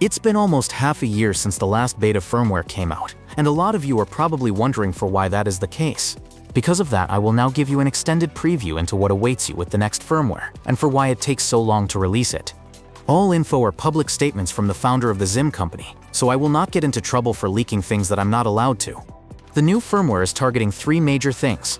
It's been almost half a year since the last beta firmware came out, and a lot of you are probably wondering for why that is the case. Because of that, I will now give you an extended preview into what awaits you with the next firmware, and for why it takes so long to release it. All info are public statements from the founder of the XIM company, so I will not get into trouble for leaking things that I'm not allowed to. The new firmware is targeting 3 major things.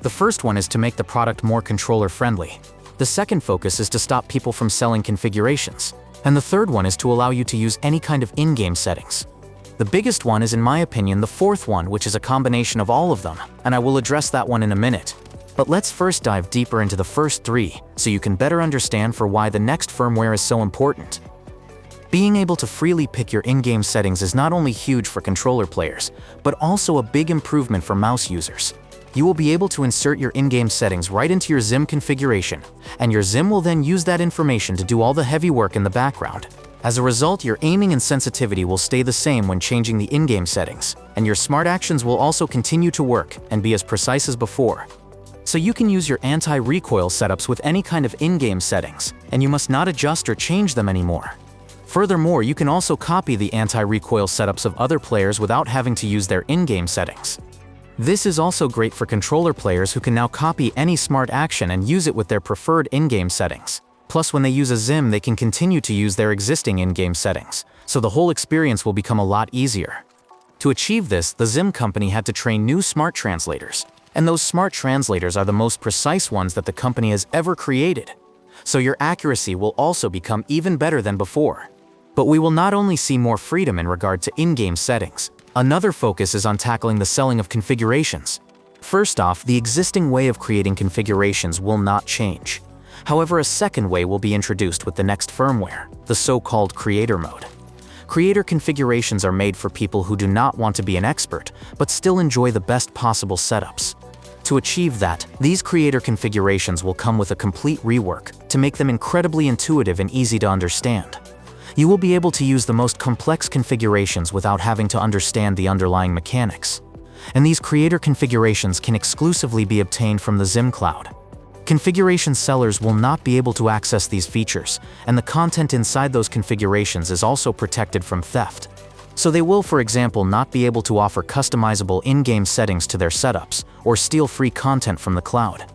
The first one is to make the product more controller-friendly. The second focus is to stop people from selling configurations. And the third one is to allow you to use any kind of in-game settings. The biggest one is, in my opinion, the fourth one, which is a combination of all of them, and I will address that one in a minute. But let's first dive deeper into the first 3, so you can better understand for why the next firmware is so important. Being able to freely pick your in-game settings is not only huge for controller players, but also a big improvement for mouse users. You will be able to insert your in-game settings right into your XIM configuration, and your XIM will then use that information to do all the heavy work in the background. As a result, your aiming and sensitivity will stay the same when changing the in-game settings, and your smart actions will also continue to work and be as precise as before. So you can use your anti-recoil setups with any kind of in-game settings, and you must not adjust or change them anymore. Furthermore, you can also copy the anti-recoil setups of other players without having to use their in-game settings. This is also great for controller players who can now copy any smart action and use it with their preferred in-game settings. Plus, when they use a XIM, they can continue to use their existing in-game settings, so the whole experience will become a lot easier. To achieve this, the XIM company had to train new smart translators, and those smart translators are the most precise ones that the company has ever created. So your accuracy will also become even better than before. But we will not only see more freedom in regard to in-game settings. Another focus is on tackling the selling of configurations. First off, the existing way of creating configurations will not change. However, a second way will be introduced with the next firmware, the so-called creator mode. Creator configurations are made for people who do not want to be an expert, but still enjoy the best possible setups. To achieve that, these creator configurations will come with a complete rework to make them incredibly intuitive and easy to understand. You will be able to use the most complex configurations without having to understand the underlying mechanics. And these creator configurations can exclusively be obtained from the XIM cloud. Configuration sellers will not be able to access these features, and the content inside those configurations is also protected from theft. So they will, for example, not be able to offer customizable in-game settings to their setups, or steal free content from the cloud.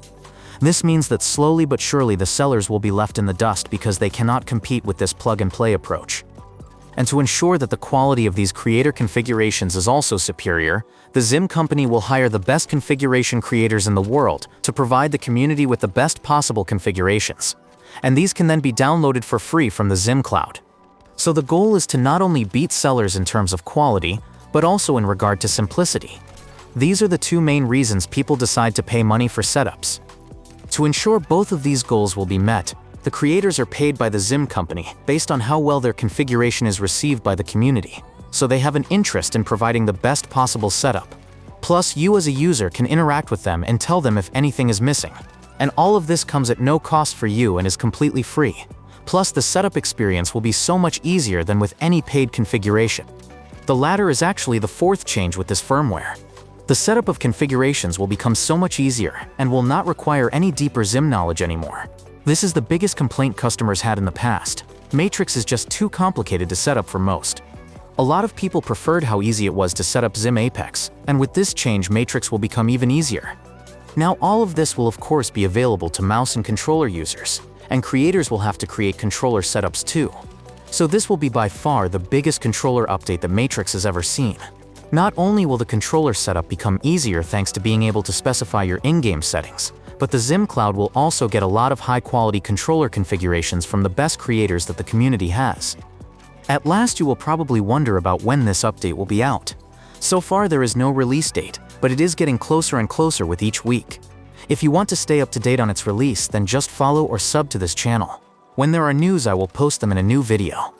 This means that slowly but surely the sellers will be left in the dust because they cannot compete with this plug-and-play approach. And to ensure that the quality of these creator configurations is also superior, the XIM company will hire the best configuration creators in the world to provide the community with the best possible configurations. And these can then be downloaded for free from the XIM cloud. So the goal is to not only beat sellers in terms of quality, but also in regard to simplicity. These are the 2 main reasons people decide to pay money for setups. To ensure both of these goals will be met, the creators are paid by the XIM company based on how well their configuration is received by the community, so they have an interest in providing the best possible setup. Plus, you as a user can interact with them and tell them if anything is missing. And all of this comes at no cost for you and is completely free. Plus, the setup experience will be so much easier than with any paid configuration. The latter is actually the 4th change with this firmware. The setup of configurations will become so much easier and will not require any deeper XIM knowledge anymore. This is the biggest complaint customers had in the past. Matrix is just too complicated to set up for most. A lot of people preferred how easy it was to set up XIM Apex, and with this change, Matrix will become even easier. Now, all of this will of course be available to mouse and controller users, and creators will have to create controller setups too. So this will be by far the biggest controller update that Matrix has ever seen. Not only will the controller setup become easier thanks to being able to specify your in-game settings, but the XIM cloud will also get a lot of high-quality controller configurations from the best creators that the community has. At last, you will probably wonder about when this update will be out. So far, there is no release date, but it is getting closer and closer with each week. If you want to stay up to date on its release, then just follow or sub to this channel. When there are news, I will post them in a new video.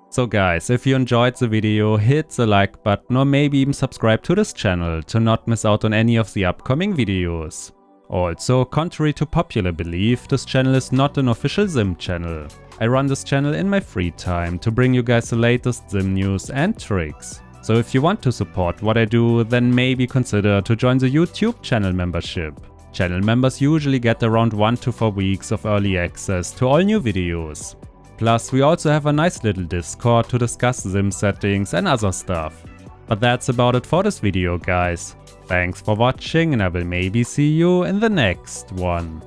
So guys, if you enjoyed the video, hit the like button or maybe even subscribe to this channel to not miss out on any of the upcoming videos. Also, contrary to popular belief, this channel is not an official XIM channel. I run this channel in my free time to bring you guys the latest XIM news and tricks. So if you want to support what I do, then maybe consider to join the YouTube channel membership. Channel members usually get around 1 to 4 weeks of early access to all new videos. Plus, we also have a nice little Discord to discuss XIM settings and other stuff. But that's about it for this video, guys. Thanks for watching, and I will maybe see you in the next one.